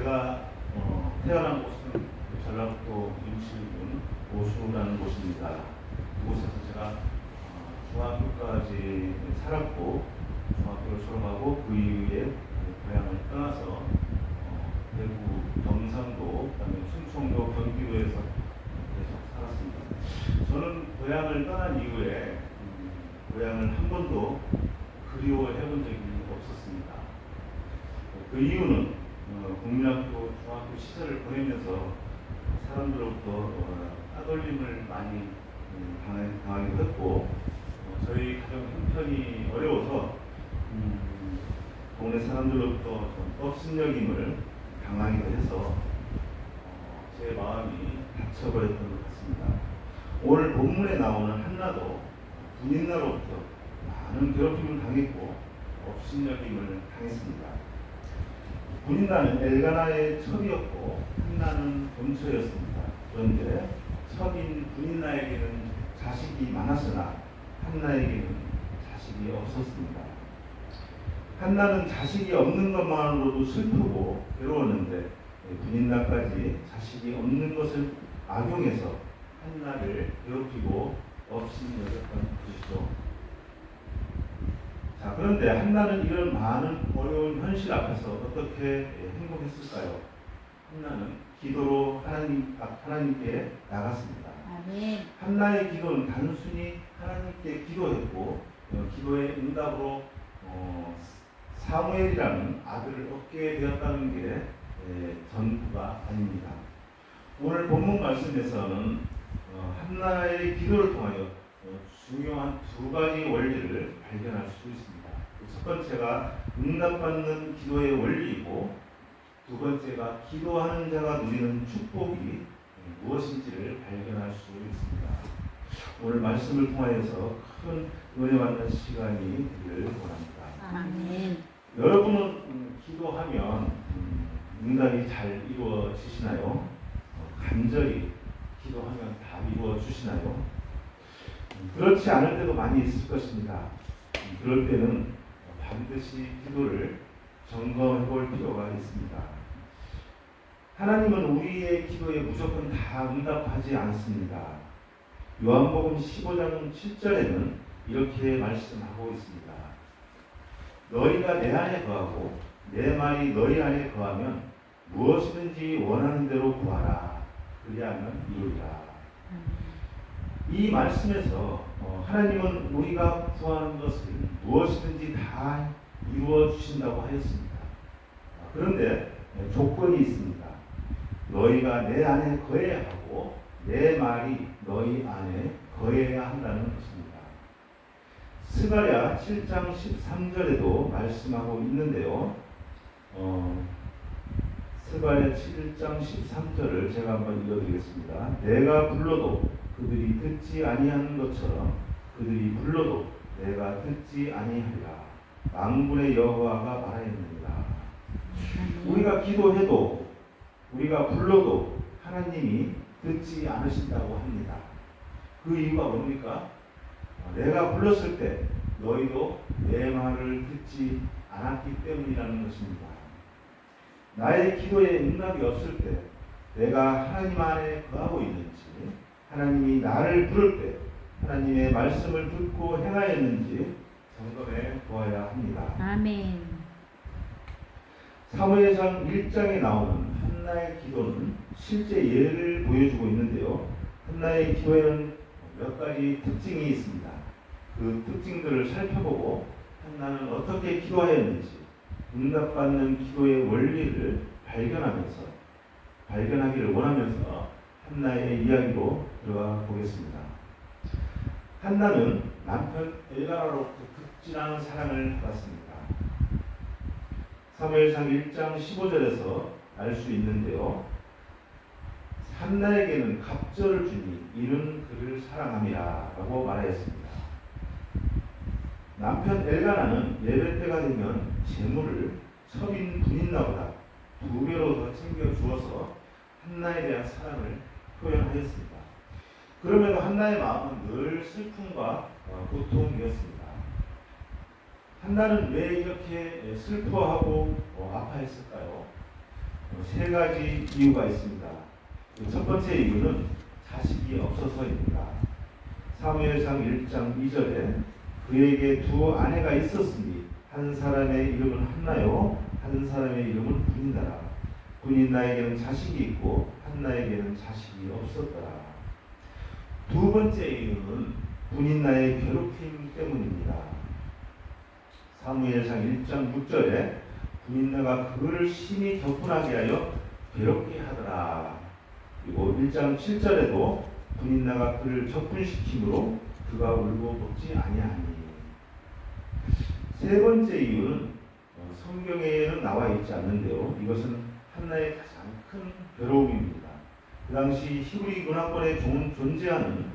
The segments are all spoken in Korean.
제가 태어난 곳은 전라북도 임실군 오수라는 곳입니다. 그곳에서 제가 중학교까지 살았고, 중학교를 졸업하고 그 이후에 고향을 떠나서 대구, 경상도, 그다음에 충청도, 경기도에서 계속 살았습니다. 저는 고향을 떠난 이후에 고향을 한 번도 그리워해 본 적이 없었습니다. 그 이유는 국민학교, 중학교 시절을 보내면서 사람들로부터 따돌림을 많이 당하기도 했고, 저희 가정 형편이 어려워서 동네 사람들로부터 좀 업신여김을 당하기도 해서 제 마음이 닫혀버렸던 것 같습니다. 오늘 본문에 나오는 한나도 군인나로부터 많은 괴롭힘을 당했고 업신여김을 당했습니다. 군인나는 엘가나의 첩이었고 한나는 본처였습니다. 그런데 첩인 군인나에게는 자식이 많았으나 한나에게는 자식이 없었습니다. 한나는 자식이 없는 것만으로도 슬프고 괴로웠는데 군인나까지 자식이 없는 것을 악용해서 한나를 괴롭히고 업신여겼던 것이죠. 자, 그런데 한나는 이런 많은 어려운 현실 앞에서 어떻게 행복했을까요? 한나는 기도로 하나님께 나갔습니다. 아멘. 한나의 기도는 단순히 하나님께 기도했고 기도의 응답으로 사무엘이라는 아들을 얻게 되었다는 게 전부가 아닙니다. 오늘 본문 말씀에서는 한나의 기도를 통하여 중요한 두 가지 원리를 발견할 수 있습니다. 첫 번째가 응답받는 기도의 원리이고, 두 번째가 기도하는 자가 누리는 축복이 무엇인지를 발견할 수 있습니다. 오늘 말씀을 통하여서 큰 은혜 받는 시간이 되기를 원합니다. 아멘. 여러분은 기도하면 응답이 잘 이루어지시나요? 간절히 기도하면 다 이루어주시나요? 그렇지 않을 때도 많이 있을 것입니다. 그럴 때는 반드시 기도를 점검해 볼 필요가 있습니다. 하나님은 우리의 기도에 무조건 다 응답하지 않습니다. 요한복음 15장 7절에는 이렇게 말씀하고 있습니다. 너희가 내 안에 거하고 내 말이 너희 안에 거하면 무엇이든지 원하는 대로 구하라. 그리하면 이루리라. 이 말씀에서 하나님은 우리가 구하는 것을 무엇이든지 다 이루어 주신다고 하였습니다. 그런데 조건이 있습니다. 너희가 내 안에 거해야 하고 내 말이 너희 안에 거해야 한다는 것입니다. 스가랴 7장 13절에도 말씀하고 있는데요. 스가랴 7장 13절을 제가 한번 읽어드리겠습니다. 내가 불러도 그들이 듣지 아니하는 것처럼 그들이 불러도 내가 듣지 아니하리라. 만군의 여호와가 말하였느니라. 우리가 기도해도 우리가 불러도 하나님이 듣지 않으신다고 합니다. 그 이유가 뭡니까? 내가 불렀을 때 너희도 내 말을 듣지 않았기 때문이라는 것입니다. 나의 기도에 응답이 없을 때 내가 하나님 안에 거하고 있는지, 하나님이 나를 부를 때 하나님의 말씀을 듣고 행하였는지 점검해 보아야 합니다. 아멘. 사무엘상 1장에 나오는 한나의 기도는 실제 예를 보여주고 있는데요. 한나의 기도에는 몇 가지 특징이 있습니다. 그 특징들을 살펴보고 한나는 어떻게 기도하였는지 응답받는 기도의 원리를 발견하기를 원하면서 한나의 이야기로 들어가 보겠습니다. 한나는 남편 엘가나로부터 극진한 사랑을 받았습니다. 사무엘상 1장 15절에서 알 수 있는데요. 한나에게는 갑절을 주니 이는 그를 사랑함이라 라고 말하였습니다. 남편 엘가나는 예배 때가 되면 재물을 첩인 군인나보다 2배로 더 챙겨 주어서 한나에 대한 사랑을 표현하였습니다. 그럼에도 한나의 마음은 늘 슬픔과 고통이었습니다. 한나는 왜 이렇게 슬퍼하고 아파했을까요? 세 가지 이유가 있습니다. 첫 번째 이유는 자식이 없어서입니다. 사무엘상 1장 2절에 그에게 두 아내가 있었으니 한 사람의 이름은 한나요 한 사람의 이름은 분인나라. 분인나에게는 자식이 있고 한나에게는 자식이 없었더라. 두 번째 이유는 분인나의 괴롭힘 때문입니다. 사무엘상 1장 6절에 분인나가 그를 심히 격분하게 하여 괴롭게 하더라. 그리고 1장 7절에도 분인나가 그를 격분시키므로 그가 울고 먹지 아니하니. 세 번째 이유는 성경에는 나와 있지 않는데요. 이것은 한나의 가장 큰 괴로움입니다. 그 당시 히브리 문화권에 존재하는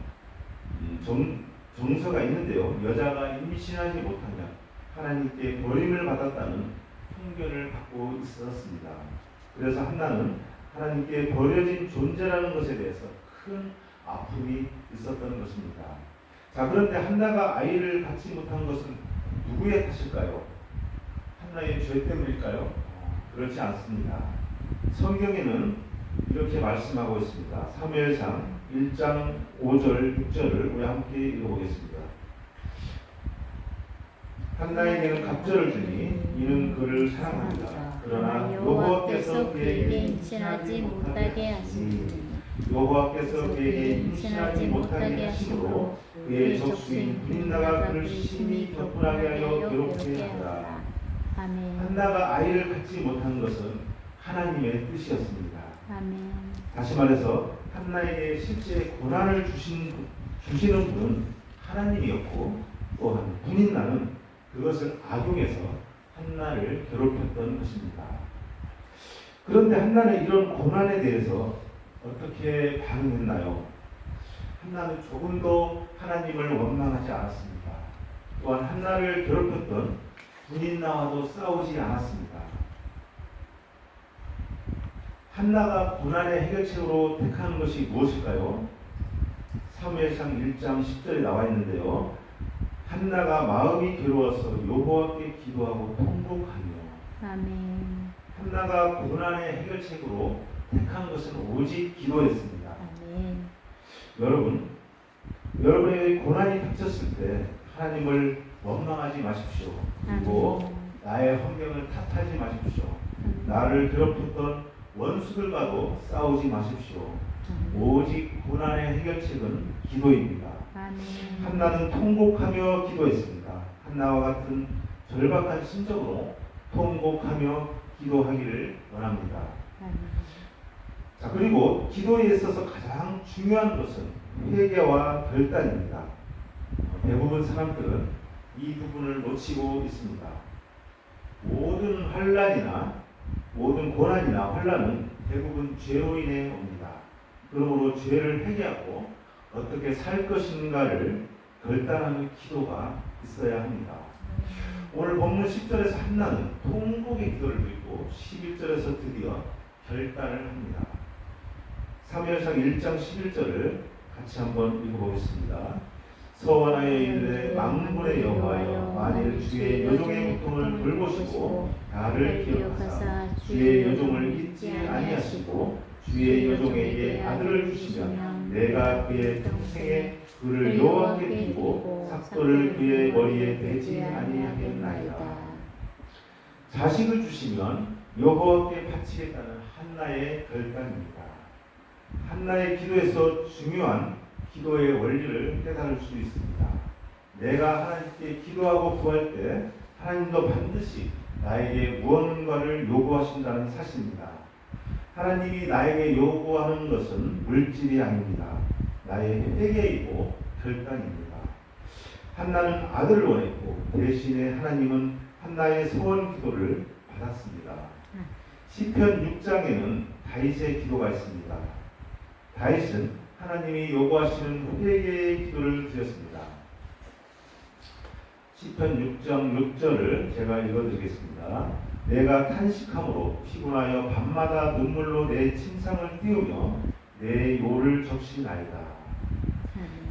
정서가 있는데요. 여자가 임신하지 못하면 하나님께 버림을 받았다는 편견을 갖고 있었습니다. 그래서 한나는 하나님께 버려진 존재라는 것에 대해서 큰 아픔이 있었던 것입니다. 자, 그런데 한나가 아이를 갖지 못한 것은 누구의 탓일까요? 한나의 죄 때문일까요? 그렇지 않습니다. 성경에는 이렇게 말씀하고 있습니다. 사무엘상 1장 5절 6절을 우리 함께 읽어보겠습니다. 한나에게는 갑절을 주니 이는 그를 사랑합니다. 그러나 여호와께서 그에게 임신하지 못하게 하시니 여호와께서 그에게 임신하지 못하게 하심으로 그의 적수인 분인나가 그를 심히 격분하게 하여 괴롭게 하더라. 한나가 아이를 갖지 못한 것은 하나님의 뜻이었습니다. 아멘. 다시 말해서 한나에게 실제 고난을 주시는 분은 하나님이었고, 또한 분인나는 그것을 악용해서 한나를 괴롭혔던 것입니다. 그런데 한나는 이런 고난에 대해서 어떻게 반응했나요? 한나는 조금도 하나님을 원망하지 않았습니다. 또한 한나를 괴롭혔던 분인나와도 싸우지 않았습니다. 한나가 고난의 해결책으로 택하는 것이 무엇일까요? 사무엘상 1장 10절에 나와 있는데요. 한나가 마음이 괴로워서 여호와께 기도하고 통곡하며. 아멘. 한나가 고난의 해결책으로 택한 것은 오직 기도였습니다. 아멘. 여러분의 고난이 닥쳤을 때 하나님을 원망하지 마십시오. 그리고 아멘. 나의 환경을 탓하지 마십시오. 나를 괴롭혔던 원수들과도 싸우지 마십시오. 오직 고난의 해결책은 기도입니다. 아멘. 한나는 통곡하며 기도했습니다. 한나와 같은 절박한 심정으로 통곡하며 기도하기를 원합니다. 아멘. 자, 그리고 기도에 있어서 가장 중요한 것은 회개와 결단입니다. 대부분 사람들은 이 부분을 놓치고 있습니다. 모든 환난이나 모든 고난이나 환난은 대부분 죄로 인해 옵니다. 그러므로 죄를 회개하고 어떻게 살 것인가를 결단하는 기도가 있어야 합니다. 오늘 본문 10절에서 한나는 통곡의 기도를 드리고 11절에서 드디어 결단을 합니다. 사무엘상 1장 11절을 같이 한번 읽어보겠습니다. 서원하여 이르되 만군의 여호와여 만일 주의 여종의 고통을 돌보시고 나를 기억하사 주의 여종을 잊지 아니하시고 주의 여종에게 아들을 주시면 내가 그의 평생에 그를 여호와께 드리고 삭도를 그의 머리에 대지 아니하겠나이다. 자식을 주시면 여호와께 바치겠다는 한나의 결단입니다. 한나의 기도에서 중요한 기도의 원리를 깨달을 수 있습니다. 내가 하나님께 기도하고 구할 때 하나님도 반드시 나에게 무언가를 요구하신다는 사실입니다. 하나님이 나에게 요구하는 것은 물질이 아닙니다. 나의 회개이고 결단입니다. 한나는 아들을 원했고 대신에 하나님은 한나의 소원 기도를 받았습니다. 시편 6장에는 다윗의 기도가 있습니다. 다윗은 하나님이 요구하시는 회개의 기도를 드렸습니다. 시편 6장 6절을 제가 읽어드리겠습니다. 내가 탄식함으로 피곤하여 밤마다 눈물로 내 침상을 띄우며 내 요를 적시나이다.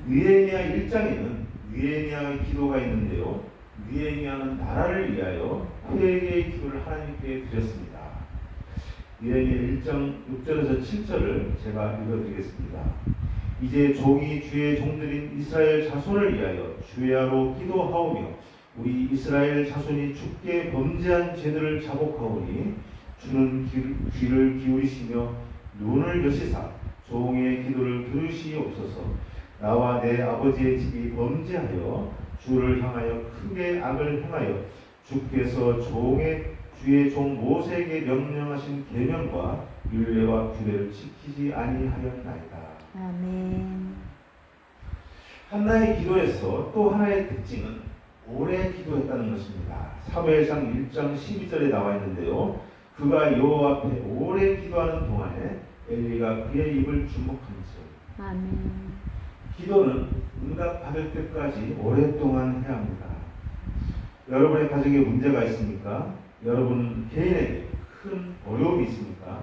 느헤미야 1장에는 느헤미야의 기도가 있는데요. 느헤미야는 나라를 위하여 회개의 기도를 하나님께 드렸습니다. 예레미야 1장 6절에서 7절을 제가 읽어드리겠습니다. 이제 종이 주의 종들인 이스라엘 자손을 위하여 주야로 기도하오며 우리 이스라엘 자손이 주께 범죄한 죄들을 자복하오니 주는 귀를 기울이시며 눈을 여시사 종의 기도를 들으시옵소서. 나와 내 아버지의 집이 범죄하여 주를 향하여 크게 악을 행하여 주께서 주의 종 모세에게 명령하신 계명과 율례와 규례를 지키지 아니하였나이다. 아멘. 한나의 기도에서 또 하나의 특징은 오래 기도했다는 것입니다. 사무엘상 1장 12절에 나와 있는데요. 그가 여호와 앞에 오래 기도하는 동안에 엘리가 그의 입을 주목한즉. 아멘. 기도는 응답받을 때까지 오랫동안 해야 합니다. 여러분의 가정에 문제가 있습니까? 여러분 개인에게 큰 어려움이 있습니까?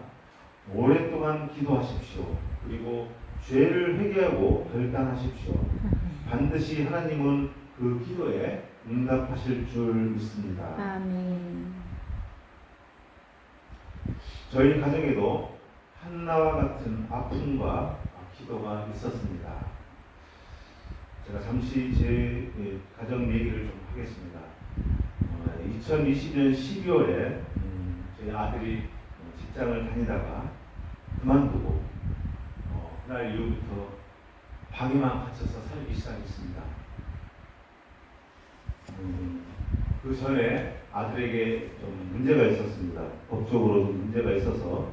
오랫동안 기도하십시오. 그리고 죄를 회개하고 결단하십시오. 반드시 하나님은 그 기도에 응답하실 줄 믿습니다. 아멘. 저희 가정에도 한나와 같은 아픔과 기도가 있었습니다. 제가 잠시 제 가정 얘기를 좀 하겠습니다. 2020년 12월에 저희 아들이 직장을 다니다가 그만두고 그날 이후부터 방에만 갇혀서 살기 시작했습니다. 그 전에 아들에게 좀 문제가 있었습니다. 법적으로 좀 문제가 있어서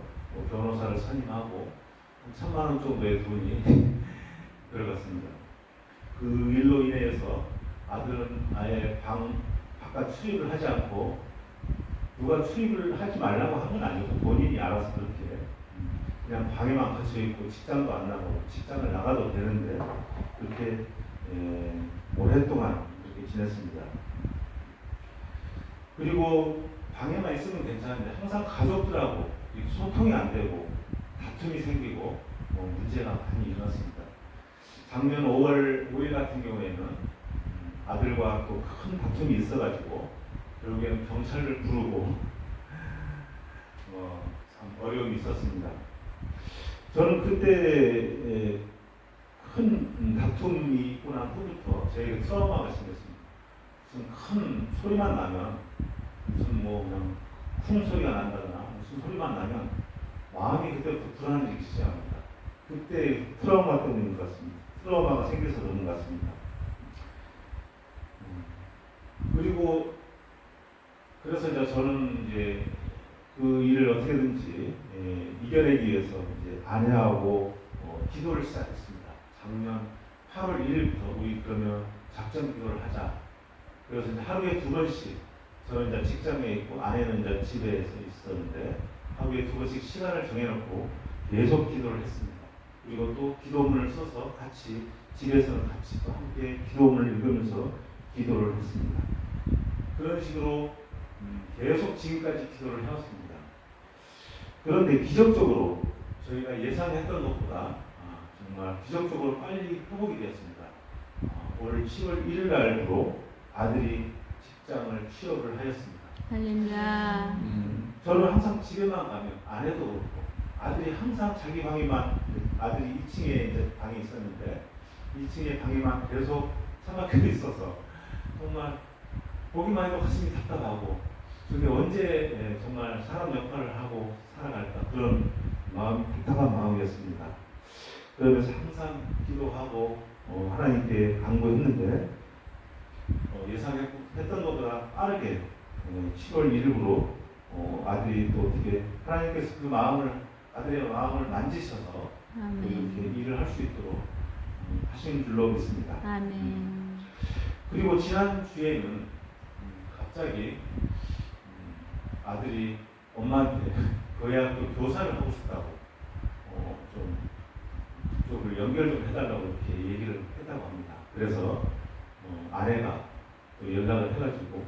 변호사를 선임하고 1,000만 원 정도의 돈이 들어갔습니다. 그 일로 인해서 아들은 아예 바깥 출입을 하지 않고 누가 출입을 하지 말라고 한 건 아니고 본인이 알아서 그렇게 그냥 방에만 갇혀 있고 직장도 안 나가고 직장을 나가도 되는데 그렇게 오랫동안 그렇게 지냈습니다. 그리고 방에만 있으면 괜찮은데 항상 가족들하고 소통이 안 되고 다툼이 생기고 문제가 많이 일어났습니다. 작년 5월 5일 같은 경우에는 아들과 또 큰 다툼이 있어가지고 결국에는 경찰을 부르고 참 어려움이 있었습니다. 저는 그때 큰 다툼이 있고 난 후부터 저에게 트라우마가 생겼습니다. 무슨 큰 소리만 나면 무슨 그냥 쿵 소리가 난다거나 무슨 소리만 나면 마음이 그때부터 불안해지기 시작합니다. 그때 트라우마 때문인 것 같습니다. 트라우마가 생겨서 그런 것 같습니다. 그리고 그래서 이제 저는 이제 그 일을 어떻게든지 이겨내기 위해서 이제 아내하고 기도를 시작했습니다. 작년 8월 1일부터 우리 그러면 작전 기도를 하자. 그래서 이제 하루에 2번씩 저는 이제 직장에 있고 아내는 이제 집에 있었는데 하루에 2번씩 시간을 정해놓고 계속 기도를 했습니다. 그리고 또 기도문을 써서 같이 집에서는 같이 또 함께 기도문을 읽으면서 기도를 했습니다. 그런 식으로 계속 지금까지 기도를 해왔습니다. 그런데 기적적으로 저희가 예상했던 것보다 정말 기적적으로 빨리 회복이 되었습니다. 올 10월 1일 날로 아들이 직장을 취업을 하였습니다. 할렐루야. 저는 항상 집에만 가면 아내도 그렇고 아들이 항상 자기 방에만 아들이 2층에 이제 방이 있었는데 2층에 방에만 계속 처박혀 있어서 정말 보기만 해도 가슴이 답답하고 저게 언제 정말 사람 역할을 하고 살아갈까 그런 마음 답답한 마음이었습니다. 그러면서 항상 기도하고 하나님께 간구했는데 예상했던 것보다 빠르게 10월 1일부로 아들이 또 어떻게 하나님께서 그 마음을 아들의 마음을 만지셔서 이렇게 일을 할 수 있도록 하신 줄로 믿습니다. 아멘. 그리고 지난 주에는 갑자기 아들이 엄마한테 거야 또 교사를 하고 싶다고 좀 그쪽을 연결 좀 해달라고 이렇게 얘기를 했다고 합니다. 그래서 아내가 또 연락을 해가지고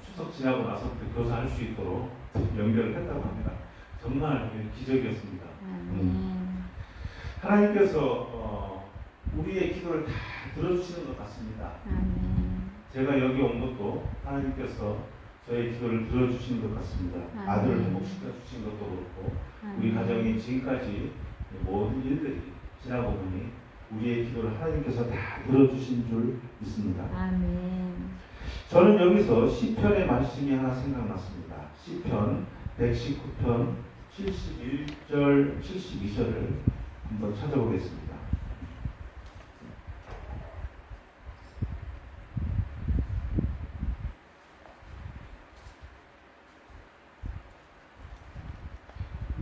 추석 지나고 나서부터 교사할 수 있도록 연결을 했다고 합니다. 정말 기적이었습니다. 하나님께서 우리의 기도를 다 들어주시는 것 같습니다. 아멘. 제가 여기 온 것도 하나님께서 저의 기도를 들어주신 것 같습니다. 아멘. 아들을 회복시켜 주신 것도 그렇고 우리 가정이 지금까지 모든 일들이 지나고 보니 우리의 기도를 하나님께서 다 들어주신 줄 믿습니다. 아멘. 저는 여기서 시편의 말씀이 하나 생각났습니다. 시편 119편 71절 72절을 한번 찾아보겠습니다.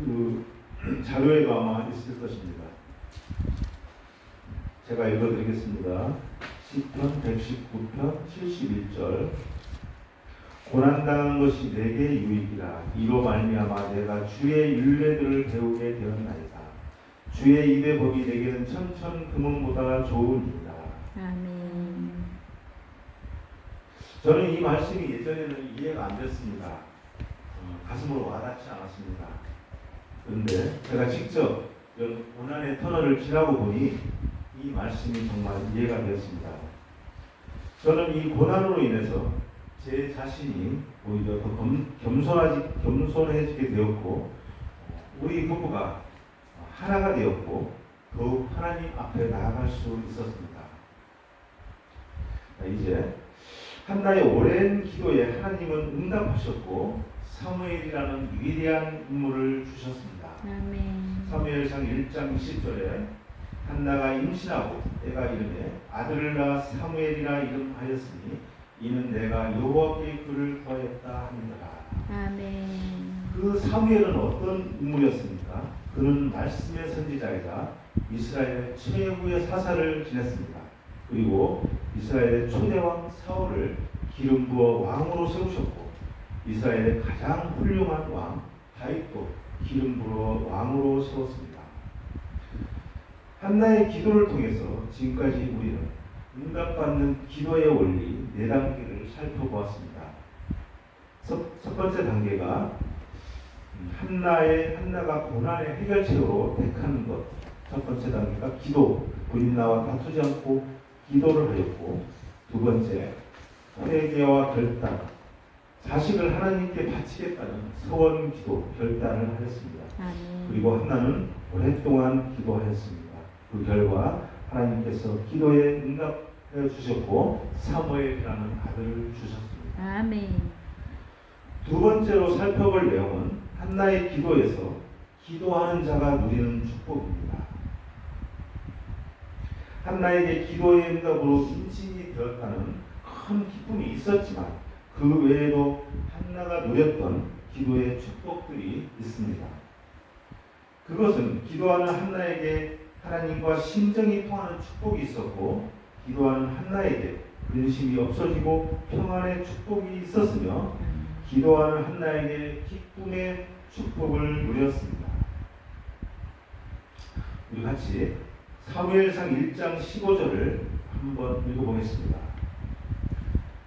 그 자료에도 아마 있을 것입니다. 제가 읽어드리겠습니다. 시편 119편 71절 고난당한 것이 내게 유익이라 이로 말미암아 내가 주의 율례들을 배우게 되었나이다. 주의 입의 법이 내게는 천천 금은보다 좋으니이다. 아멘. 저는 이 말씀이 예전에는 이해가 안 됐습니다. 가슴으로 와닿지 않았습니다. 그런데 제가 직접 이런 고난의 터널을 지나고 보니 이 말씀이 정말 이해가 되었습니다. 저는 이 고난으로 인해서 제 자신이 오히려 더 겸손해지게 되었고 우리 부부가 하나가 되었고 더욱 하나님 앞에 나아갈 수 있었습니다. 이제 한나의 오랜 기도에 하나님은 응답하셨고 사무엘이라는 위대한 인물을 주셨습니다. 아멘. 사무엘상 1장 20절에 한나가 임신하고 때가 이르매 아들을 낳아 사무엘이라 이름하였으니 이는 내가 여호와께 그를 구하였다 하니라. 아멘. 그 사무엘은 어떤 인물이었습니까? 그는 말씀의 선지자이자 이스라엘의 최후의 사사를 지냈습니다. 그리고 이스라엘의 초대왕 사울을 기름 부어 왕으로 세우셨고 이스라엘의 가장 훌륭한 왕 다윗도 기름 부어 왕으로 세웠습니다. 한나의 기도를 통해서 지금까지 우리는 응답받는 기도의 원리 4단계를 살펴보았습니다. 첫 번째 단계가 한나가 고난의 해결책으로 택하는 것. 첫 번째 단계가 기도, 부인나와 다투지 않고 기도를 하였고, 두 번째 회개와 결단, 자식을 하나님께 바치겠다는 서원 기도, 결단을 하였습니다. 아멘. 그리고 한나는 오랫동안 기도하였습니다. 그 결과 하나님께서 기도에 응답해 주셨고 사무엘이라는 아들을 주셨습니다. 아멘. 두 번째로 살펴볼 내용은 한나의 기도에서 기도하는 자가 누리는 축복입니다. 한나에게 기도의 응답으로 임신이 되었다는 큰 기쁨이 있었지만 그 외에도 한나가 누렸던 기도의 축복들이 있습니다. 그것은 기도하는 한나에게 하나님과 심정이 통하는 축복이 있었고 기도하는 한나에게 근심이 없어지고 평안의 축복이 있었으며 기도하는 한나에게 기쁨의 축복을 누렸습니다. 우리 같이 사무엘상 1장 15절을 한번 읽어보겠습니다.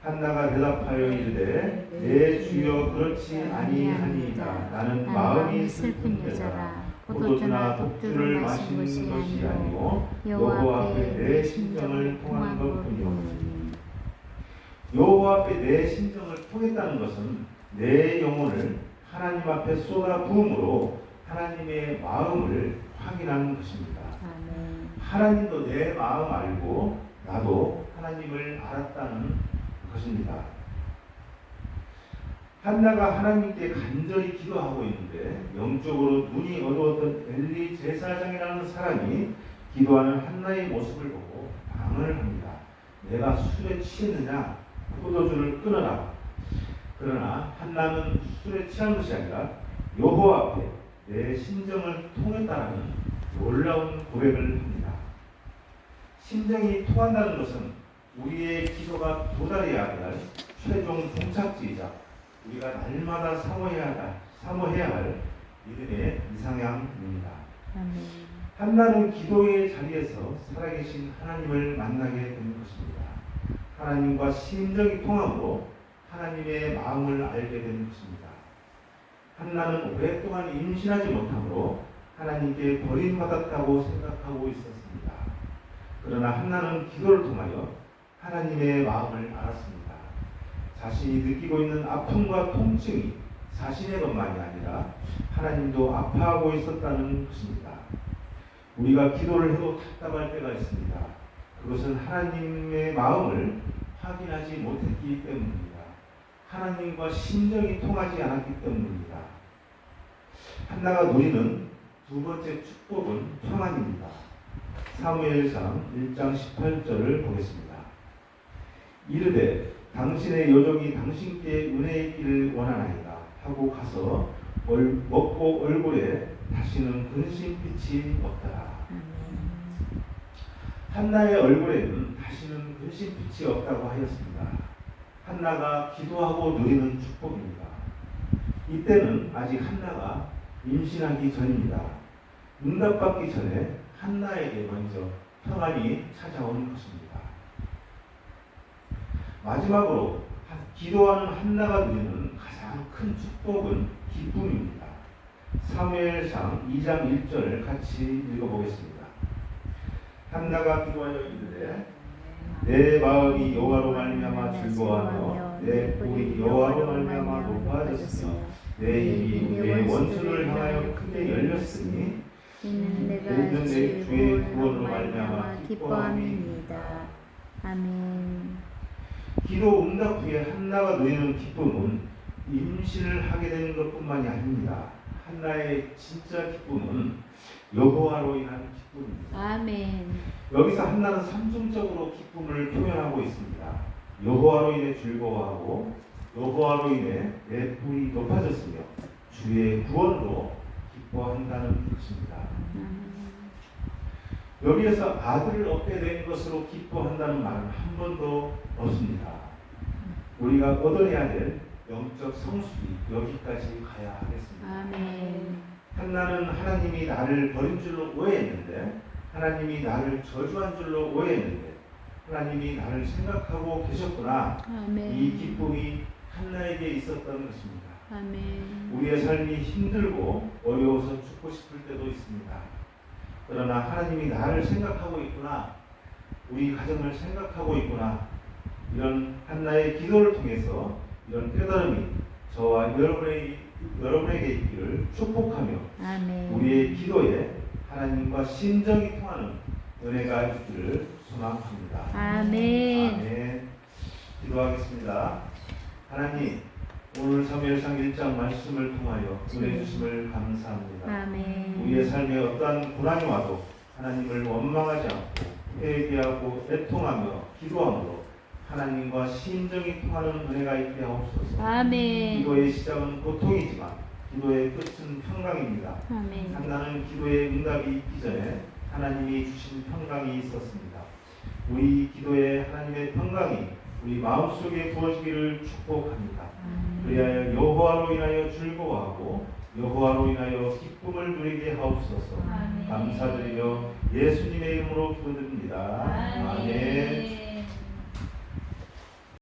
한나가 대답하여 이르되 내 주여 그렇지 아니하니이다. 나는 마음이 슬픈 여자라. 포도주나 독주를 마신 것이 아니고 여호와 앞에 내 심정을 통한 것뿐이오니. 여호와 앞에 내 심정을 통했다는 것은 내 영혼을 하나님 앞에 쏟아 부음으로 하나님의 마음을 확인하는 것입니다. 아멘. 하나님도 내 마음 알고 나도 하나님을 알았다는 것입니다. 한나가 하나님께 간절히 기도하고 있는데 영적으로 눈이 어두웠던 엘리 제사장이라는 사람이 기도하는 한나의 모습을 보고 방언을 합니다. 내가 술에 취했느냐? 포도주를 끊어라. 그러나 한나는 술에 취한 것이 아니라 여호와 앞에 내 심정을 통했다는 놀라운 고백을 합니다. 심정이 통한다는 것은 우리의 기도가 도달해야 할 최종 종착지이자 우리가 날마다 사모해야 할 믿음의 이상향입니다. 아멘. 한나는 기도의 자리에서 살아계신 하나님을 만나게 된 것입니다. 하나님과 심정이 통함으로 하나님의 마음을 알게 된 것입니다. 한나는 오랫동안 임신하지 못함으로 하나님께 버림받았다고 생각하고 있었습니다. 그러나 한나는 기도를 통하여 하나님의 마음을 알았습니다. 자신이 느끼고 있는 아픔과 통증이 자신의 것만이 아니라 하나님도 아파하고 있었다는 것입니다. 우리가 기도를 해도 답답할 때가 있습니다. 그것은 하나님의 마음을 확인하지 못했기 때문입니다. 하나님과 심정이 통하지 않았기 때문입니다. 한나가 누리는 두 번째 축복은 평안입니다. 사무엘상 1장 18절을 보겠습니다. 이르되 당신의 여종이 당신께 은혜의 있기를 원하나이다 하고 가서 먹고 얼굴에 다시는 근심빛이 없더라. 한나의 얼굴에는 다시는 근심빛이 없다고 하였습니다. 한나가 기도하고 누리는 축복입니다. 이때는 아직 한나가 임신하기 전입니다. 응답받기 전에 한나에게 먼저 평안이 찾아온 것입니다. 마지막으로 기도하는 한나가 누리는 가장 큰 축복은 기쁨입니다. 사무엘상 2장 1절을 같이 읽어보겠습니다. 한나가 기도하여 이르되 내 마음이 여호와로 말미암아 즐거워하며 내 볼이 여호와로 말미암아 높아졌으며 내 입이 내 원수를 향하여 크게 열렸으니 이는 내가 내 주의 구원으로 말미암아 기뻐함이니이다. 아멘. 기도 응답 후에 한나가 누리는 기쁨은 임신을 하게 되는 것뿐만이 아닙니다. 한나의 진짜 기쁨은 여호와로 인한 기쁨입니다. 아멘. 여기서 한나는 삼중적으로 기쁨을 표현하고 있습니다. 여호와로 인해 즐거워하고 여호와로 인해 내 뿔이 높아졌으며 주의 구원으로 기뻐한다는 것입니다. 여기에서 아들을 얻게 된 것으로 기뻐한다는 말은 한 번도 없습니다. 우리가 얻어내야 될 영적 성숙이 여기까지 가야 하겠습니다. 아멘. 한나는 하나님이 나를 버린 줄로 오해했는데 하나님이 나를 저주한 줄로 오해했는데 하나님이 나를 생각하고 계셨구나. 아멘. 이 기쁨이 한나에게 있었던 것입니다. 아멘. 우리의 삶이 힘들고 어려워서 죽고 싶을 때도 있습니다. 그러나 하나님이 나를 생각하고 있구나. 우리 가정을 생각하고 있구나. 이런 한나의 기도를 통해서 이런 깨달음이 저와 여러분에게 있기를 축복하며 아멘. 우리의 기도에 하나님과 심정이 통하는 은혜가 있기를 소망합니다. 아멘. 아멘. 기도하겠습니다. 하나님, 오늘 사무엘상 1장 말씀을 통하여 은혜 주심을 감사합니다. 아멘. 우리의 삶에 어떠한 고난이 와도 하나님을 원망하지 않고 회개하고 애통하며 기도함으로 하나님과 심정이 통하는 은혜가 있게 하옵소서. 아멘. 기도의 시작은 고통이지만 기도의 끝은 평강입니다. 아멘. 한나는 기도의 응답이 있기 전에 하나님이 주신 평강이 있었습니다. 우리 기도에 하나님의 평강이 우리 마음속에 부어지기를 축복합니다. 그리하여 여호와로 인하여 즐거워하고 여호와로 인하여 기쁨을 누리게 하옵소서. 감사드리며 예수님의 이름으로 기도드립니다. 아멘.